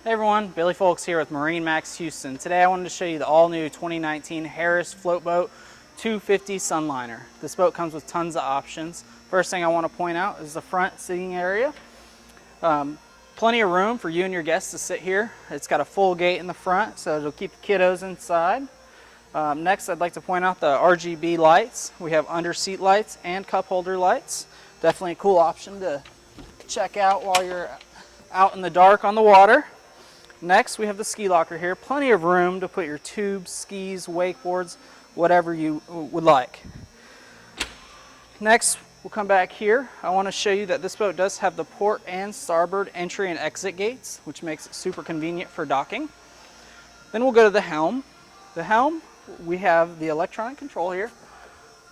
Hey everyone, Billy Folks here with MarineMax Houston. Today I wanted to show you the all-new 2019 Harris Floatboat 250 Sunliner. This boat comes with tons of options. First thing I want to point out is the front seating area. Plenty of room for you and your guests to sit here. It's got a full gate in the front, so it'll keep the kiddos inside. Next, I'd like to point out the RGB lights. We have under seat lights and cup holder lights. Definitely a cool option to check out while you're out in the dark on the water. Next, we have the ski locker here. Plenty of room to put your tubes, skis, wakeboards, whatever you would like. Next, we'll come back here. I want to show you that this boat does have the port and starboard entry and exit gates, which makes it super convenient for docking. Then we'll go to the helm. The helm, we have the electronic control here.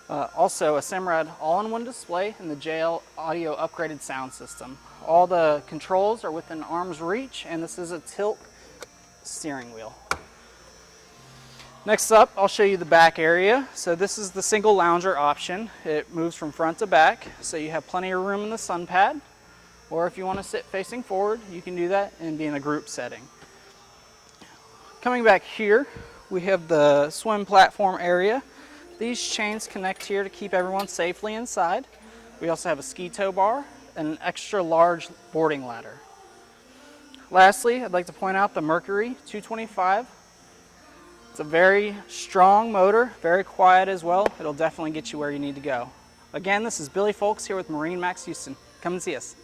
Also a Simrad all-in-one display and the JL Audio upgraded sound system. All the controls are within arm's reach, and this is a tilt steering wheel. Next up, I'll show you the back area. So this is the single lounger option. It moves from front to back, so you have plenty of room in the sun pad. Or if you want to sit facing forward, you can do that and be in a group setting. Coming back here, we have the swim platform area. These chains connect here to keep everyone safely inside. We also have a ski tow bar and an extra large boarding ladder. Lastly, I'd like to point out the Mercury 225. It's a very strong motor, very quiet as well. It'll definitely get you where you need to go. Again, this is Billy Folks here with MarineMax Houston. Come and see us.